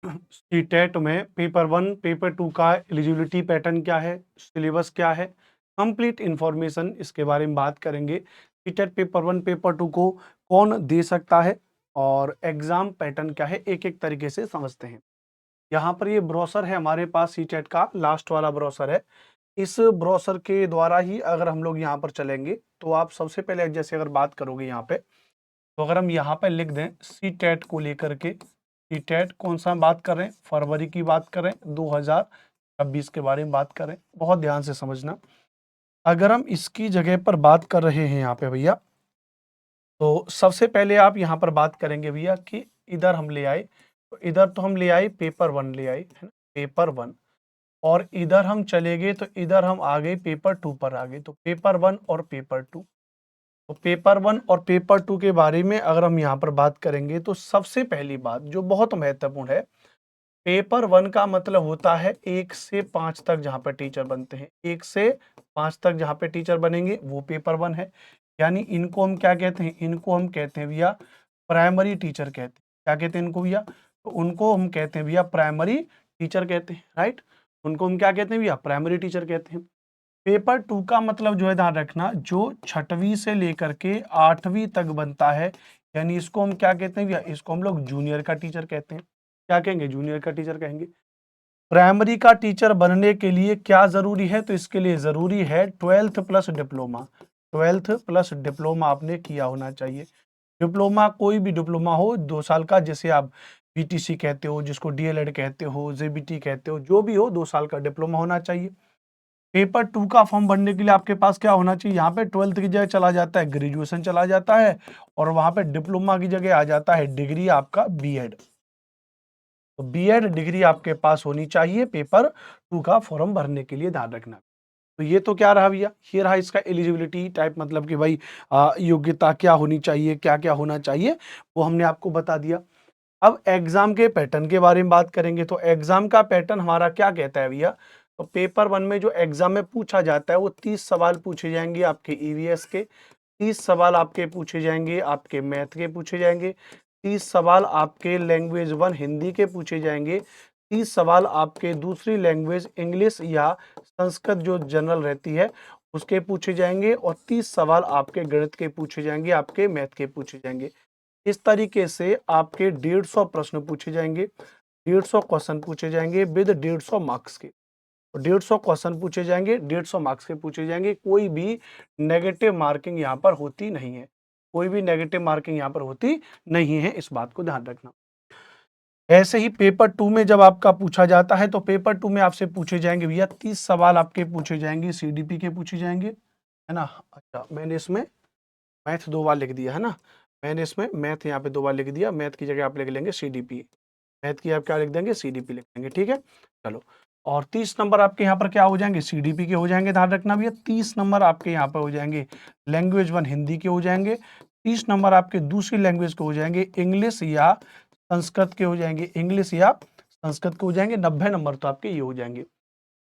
CTET में paper 1, paper 2 का eligibility pattern क्या है, सिलेबस क्या है, कंप्लीट इंफॉर्मेशन इसके बारे में बात करेंगे। सीटेट पेपर 1, पेपर 2 को कौन दे सकता है और एग्जाम पैटर्न क्या है, एक-एक तरीके से समझते हैं। यहाँ पर ये ब्रोशर है हमारे पास, सीटेट का लास्ट वाला ब्रोशर है। इस ब्रोशर के द्वारा ही अगर हम लोग यहाँ पर चलेंगे तो आप सबसे पहले जैसे अगर बात करोगे यहाँ पे, तो अगर हम यहाँ पे लिख दें सीटेट को लेकर के, सीटेट कौन सा बात कर रहे हैं, फरवरी की बात कर रहे हैं, 2026 के बारे में बात कर रहे हैं। बहुत ध्यान से समझना, अगर हम इसकी जगह पर बात कर रहे हैं यहाँ पे भैया, तो सबसे पहले आप यहाँ पर बात करेंगे भैया कि इधर हम ले आए, तो इधर तो हम ले आए पेपर 1 ले आए, है ना, पेपर 1। और इधर हम चले गए तो इधर हम आ गए पेपर 2 पर आ गए, तो पेपर 1 और पेपर 2। तो पेपर 1 और पेपर 2 के बारे में अगर हम यहाँ पर बात करेंगे तो सबसे पहली बात जो बहुत महत्वपूर्ण है, पेपर 1 का मतलब होता है 1 से 5 तक जहाँ पर टीचर बनते हैं, 1 से 5 तक जहाँ पे टीचर बनेंगे वो पेपर 1 है। यानी इनको हम क्या कहते हैं, इनको हम कहते हैं भैया प्राइमरी टीचर कहते हैं। क्या कहते हैं इनको भैया, तो उनको हम कहते हैं भैया प्राइमरी टीचर कहते हैं, राइट। उनको हम क्या कहते हैं भैया, प्राइमरी टीचर कहते हैं। पेपर 2 का मतलब जो है ध्यान रखना, जो 6वीं से लेकर के 8वीं तक बनता है, यानी इसको हम क्या कहते हैं भैया, इसको हम लोग जूनियर का टीचर कहते हैं। क्या कहेंगे, जूनियर का टीचर कहेंगे। प्राइमरी का टीचर बनने के लिए क्या जरूरी है, तो इसके लिए जरूरी है 12th plus diploma. 12th plus diploma आपने किया होना चाहिए। डिप्लोमा कोई भी डिप्लोमा हो 2 साल का, जैसे आप बीटीसी कहते हो, जिसको डीएलएड कहते हो, जेबीटी कहते हो, जो भी हो 2 साल का डिप्लोमा होना चाहिए। पेपर 2 का फॉर्म भरने के लिए आपके पास क्या होना चाहिए, यहाँ पे 12th की जगह चला जाता है ग्रेजुएशन चला जाता है, और वहां पे डिप्लोमा की जगह आ जाता है डिग्री आपका बीएड। तो बीएड डिग्री आपके पास होनी चाहिए पेपर 2 का फॉर्म भरने के लिए, ध्यान रखना। तो ये तो क्या रहा भैया, ये रहा इसका एलिजिबिलिटी टाइप, मतलब कि भाई योग्यता क्या होनी चाहिए, क्या क्या होना चाहिए, वो हमने आपको बता दिया। अब एग्जाम के पैटर्न के बारे में बात करेंगे, तो एग्जाम का पैटर्न हमारा क्या कहता है भैया, तो पेपर 1 में जो एग्जाम में पूछा जाता है वो 30 सवाल पूछे जाएंगे आपके ईवीएस के, 30 सवाल आपके पूछे जाएंगे आपके मैथ के पूछे जाएंगे, 30 सवाल आपके लैंग्वेज 1 हिंदी के पूछे जाएंगे, 30 सवाल आपके दूसरी लैंग्वेज इंग्लिश या संस्कृत जो जनरल रहती है उसके पूछे जाएंगे, और 30 सवाल आपके गणित के पूछे जाएंगे, आपके मैथ के पूछे जाएंगे। इस तरीके से आपके 150 प्रश्न पूछे जाएंगे, 150 क्वेश्चन पूछे जाएंगे विद 150 मार्क्स के। 150 क्वेश्चन पूछे जाएंगे, 150 मार्क्स के पूछे जाएंगे। कोई भी नेगेटिव मार्किंग यहाँ पर होती नहीं है, कोई भी नेगेटिव मार्किंग यहाँ पर होती नहीं है, इस बात को ध्यान रखना। ऐसे ही पेपर 2 में जब आपका पूछा जाता है, तो पेपर 2 में आपसे पूछे जाएंगे भैया 30 सवाल आपके पूछे जाएंगे, सीडीपी के पूछे जाएंगे, है ना। अच्छा, मैंने इसमें मैथ 2 बार लिख दिया है ना, मैंने इसमें मैथ यहाँ पे 2 बार लिख दिया, मैथ की जगह आप लिख लेंगे सीडीपी, मैथ की आप क्या लिख देंगे, सीडीपी लिख देंगे, ठीक है। चलो, और 30 नंबर आपके यहाँ पर क्या हो जाएंगे, सीडीपी के हो जाएंगे, ध्यान रखना भैया। 30 नंबर आपके यहाँ पर हो जाएंगे लैंग्वेज 1 हिंदी के हो जाएंगे, 30 नंबर आपके दूसरी लैंग्वेज के हो जाएंगे, इंग्लिश या संस्कृत के हो जाएंगे, इंग्लिश या संस्कृत के हो जाएंगे। 90 नंबर तो आपके ये हो जाएंगे।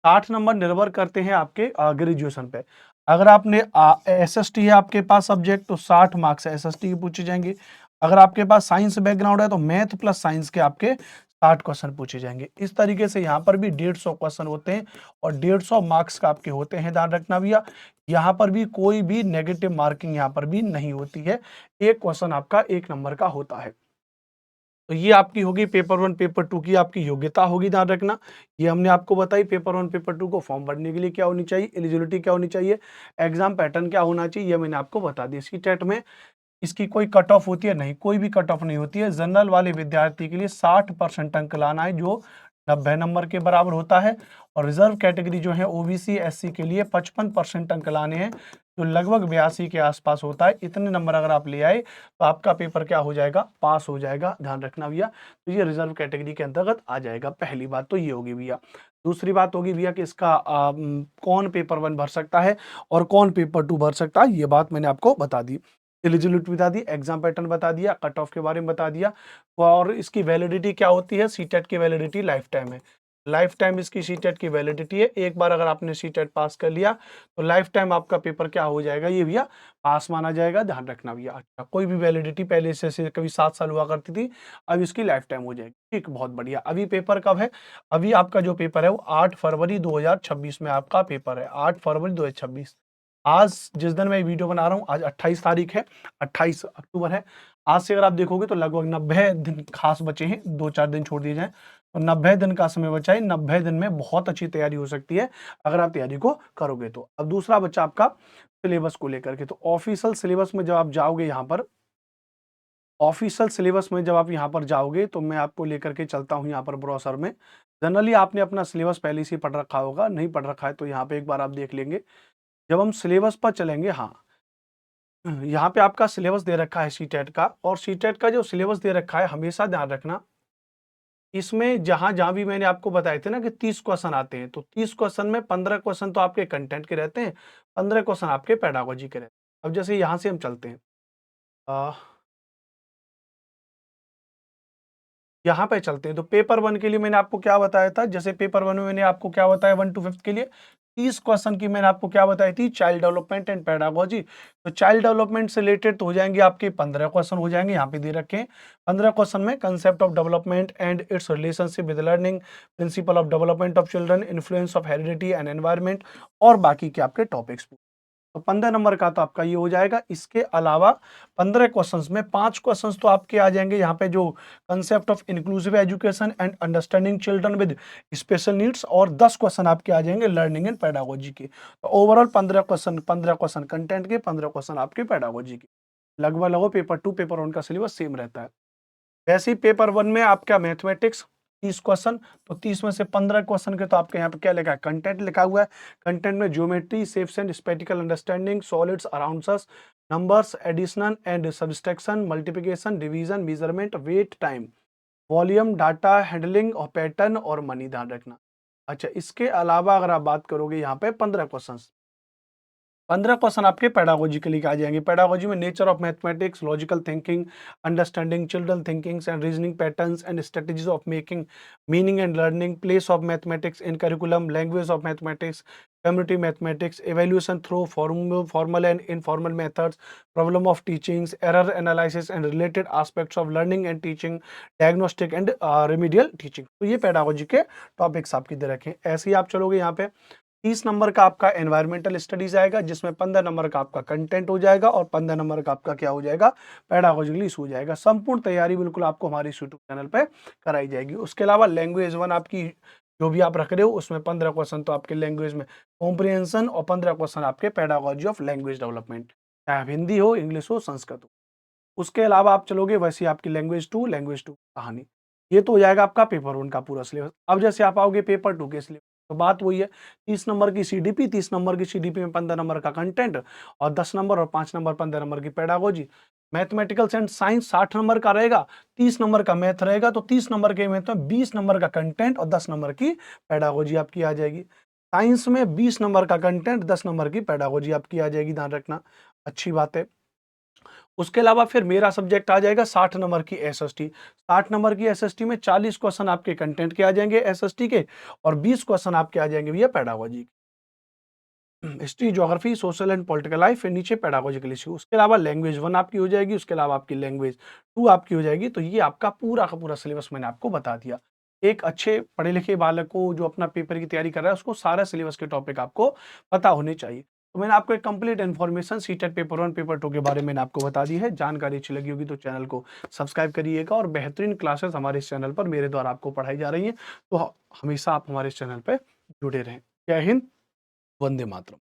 60 नंबर निर्भर करते हैं आपके ग्रेजुएशन पे। अगर आपने एसएसटी है आपके पास सब्जेक्ट, तो 60 मार्क्स एसएसटी के पूछे जाएंगे। अगर आपके पास साइंस बैकग्राउंड है तो मैथ प्लस साइंस के आपके 60 क्वेश्चन पूछे जाएंगे। इस तरीके से यहाँ पर भी 150 क्वेश्चन होते हैं और 150 मार्क्स का आपके होते हैं, ध्यान रखना भैया। यहाँ पर भी कोई भी नेगेटिव मार्किंग यहाँ पर भी नहीं होती है, एक क्वेश्चन आपका 1 नंबर का होता है। तो ये आपकी होगी पेपर 1 पेपर 2 की आपकी योग्यता होगी, ध्यान रखना। ये हमने आपको बताई पेपर 1 पेपर 2 को फॉर्म भरने के लिए क्या होनी चाहिए, एलिजिबिलिटी क्या होनी चाहिए, एग्जाम पैटर्न क्या होना चाहिए, ये मैंने आपको बता दिया। सीटेट में इसकी कोई कट ऑफ होती है, नहीं, कोई भी कट ऑफ नहीं होती है। जनरल वाले विद्यार्थी के लिए 60% अंक लाना है, जो 90 नंबर के बराबर होता है, और रिजर्व कैटेगरी जो है ओबीसी एससी के लिए 55% अंक लाने हैं, जो लगभग 82 के आसपास होता है। इतने नंबर अगर आप ले आए तो आपका पेपर क्या हो जाएगा, पास हो जाएगा, ध्यान रखना भैया। तो ये रिजर्व कैटेगरी के अंतर्गत आ जाएगा। पहली बात तो ये होगी भैया। दूसरी बात होगी भैया कि इसका कौन पेपर 1 भर सकता है और कौन पेपर 2 भर सकता है, ये बात मैंने आपको बता दी। एलिजिबिलिटी बता दी, एग्जाम पैटर्न बता दिया, कट ऑफ के बारे में बता दिया, और इसकी वैलिडिटी क्या होती है, सीटेट की वैलिडिटी लाइफ टाइम है। लाइफ टाइम इसकी सीटेट की वैलिडिटी है। एक बार अगर आपने सीटेट पास कर लिया तो लाइफ टाइम आपका पेपर क्या हो जाएगा, ये भैया पास माना जाएगा, ध्यान रखना भैया। अच्छा, कोई भी वैलिडिटी पहले से कभी 7 साल हुआ करती थी, अब इसकी लाइफ टाइम हो जाएगी। ठीक, बहुत बढ़िया। अभी पेपर कब है? अभी आपका जो पेपर है वो 8 फरवरी 2026 में आपका पेपर है, 8 फरवरी 2026। आज जिस दिन मैं वीडियो बना रहा हूँ, आज 28 तारीख है, 28 अक्टूबर है। आज से अगर आप देखोगे तो लगभग 90 दिन खास बचे हैं, 2-4 दिन छोड़ दिए जाए तो 90 दिन का समय बचा है। 90 दिन में बहुत अच्छी तैयारी हो सकती है अगर आप तैयारी को करोगे तो। अब दूसरा बच्चा आपका सिलेबस को लेकर के, तो ऑफिशियल सिलेबस में जब आप जाओगे यहाँ पर, ऑफिशियल सिलेबस में जब आप यहाँ पर जाओगे तो मैं आपको लेकर के चलता हूँ यहाँ पर ब्रोशर में। जनरली आपने अपना सिलेबस पहले से ही पढ़ रखा होगा, नहीं पढ़ रखा है तो यहाँ पे एक बार आप देख लेंगे। जब हम सिलेबस पर चलेंगे, हाँ, यहाँ पे आपका सिलेबस दे रखा है सीटेट का, और सीटेट का जो सिलेबस दे रखा है हमेशा ध्यान रखना, इसमें जहाँ-जहाँ भी मैंने आपको बताए थे ना कि 30 क्वेश्चन आते हैं, तो 30 क्वेश्चन में 15 क्वेश्चन तो आपके कंटेंट के रहते हैं, 15 क्वेश्चन आपके पेडागोजी के रहते हैं। अब जैसे यहाँ से हम चलते हैं, अ, यहाँ पे चलते हैं, तो पेपर 1 के लिए मैंने आपको क्या बताया था? जैसे पेपर 1 में मैंने आपको क्या बताया, 1 टू 5th के लिए 30 क्वेश्चन की मैंने आपको क्या बताई थी? Child development and pedagogy. तो चाइल्ड डेवलपमेंट से रिलेटेड तो हो जाएंगे आपके 15 क्वेश्चन हो जाएंगे, यहाँ पे दे रखे हैं। 15 क्वेश्चन में concept of development and it's relationship with learning, principle of development of children, influence of heredity and environment, और बाकी के आपके टॉपिक्स। तो 15 नंबर का तो आपका ये हो जाएगा। इसके अलावा 15 क्वेश्चंस में 5 क्वेश्चंस तो आपके आ जाएंगे यहाँ पे, जो concept of inclusive education and understanding children with special needs, और 10 क्वेश्चन आपके आ जाएंगे लर्निंग एंड पेडागोजी के। तो ओवरऑल 15 क्वेश्चन कंटेंट के, 15 क्वेश्चन आपके पेडागोजी के। लगभग लगभग पेपर 2 पेपर 1 का सिलेबस सेम रहता है। वैसे ही पेपर 1 में आपका मैथमेटिक्स 30 क्वेश्चन, तो 30 में से 15 क्वेश्चन के तो आपके यहाँ पे क्या लिखा है? कंटेंट लिखा हुआ है। कंटेंट में geometry, shapes and spatial understanding, solids around us, numbers, addition and subtraction, multiplication, division, measurement, weight, time, volume, data handling और पैटर्न और मनी, ध्यान रखना। अच्छा, इसके अलावा अगर आप बात करोगे यहाँ पे 15 क्वेश्चन, 15 क्वेश्चन आपके पेडागोजिकली के आ जाएंगे। पेडागोजी में nature of mathematics, logical thinking, understanding children thinkings and reasoning patterns and strategies of making meaning and learning, place of mathematics in curriculum, language of mathematics, community mathematics, evaluation through formal and informal methods, problem of teachings, error analysis and related aspects of learning and teaching, diagnostic and remedial teaching। तो ये pedagogy के topics आपकी दे रखे हैं। ऐसे ही आप चलोगे यहाँ पे 30 नंबर का आपका एनवायरमेंटल स्टडीज आएगा, जिसमें 15 नंबर का आपका कंटेंट हो जाएगा और 15 नंबर का आपका क्या हो जाएगा? पेडागोजिकली हो जाएगा। संपूर्ण तैयारी बिल्कुल आपको हमारे यूट्यूब चैनल पे कराई जाएगी। उसके अलावा लैंग्वेज 1 आपकी जो भी आप रख रहे हो, उसमें 15 क्वेश्चन तो आपके लैंग्वेज में कॉम्प्रिहेंशन और 15 क्वेश्चन आपके पेडागोजी ऑफ लैंग्वेज डेवलपमेंट, चाहे हिंदी हो, इंग्लिश हो, संस्कृत हो। उसके अलावा आप चलोगे वैसे ही आपकी लैंग्वेज 2 कहानी, ये तो हो जाएगा आपका पेपर 1 का पूरा सिलेबस। अब जैसे आप आओगे पेपर 2 के सिलेबस, तो बात वही है, 30 नंबर की सीडीपी, 30 नंबर की सीडीपी में 15 नंबर का कंटेंट और 10 नंबर और 5 नंबर 15 नंबर की pedagogy. Mathematicals and science 60 number का रहेगा, 30 नंबर का मैथ रहेगा, तो 30 नंबर के मैथ में 20 नंबर का कंटेंट और 10 नंबर की पेडागोजी आपकी आ जाएगी। साइंस में 20 नंबर का कंटेंट, 10 नंबर की पेडागोजी आपकी आ जाएगी, ध्यान रखना, अच्छी बात है। उसके अलावा फिर मेरा सब्जेक्ट आ जाएगा 60 नंबर की एसएसटी। 60 नंबर की एसएसटी में 40 क्वेश्चन आपके कंटेंट के आ जाएंगे एसएसटी के, और 20 क्वेश्चन आपके आ जाएंगे भैया pedagogy, history, geography, social and political life, फिर नीचे पेडागोजिकल इश्यू। उसके अलावा लैंग्वेज 1 आपकी हो जाएगी, उसके अलावा आपकी लैंग्वेज 2 आपकी हो जाएगी। तो ये आपका पूरा का पूरा सिलेबस मैंने आपको बता दिया। एक अच्छे पढ़े लिखे बालक को जो अपना पेपर की तैयारी कर रहा है, उसको सारा सिलेबस के टॉपिक आपको पता होने चाहिए। तो मैंने आपको एक complete information CTET paper 1 paper 2 के बारे में मैंने आपको बता दी है। जानकारी अच्छी लगी होगी तो चैनल को सब्सक्राइब करिएगा, और बेहतरीन क्लासेस हमारे इस चैनल पर मेरे द्वारा आपको पढ़ाई जा रही हैं, तो हमेशा आप हमारे इस चैनल पर जुड़े रहें। जय हिंद, वंदे मातरम।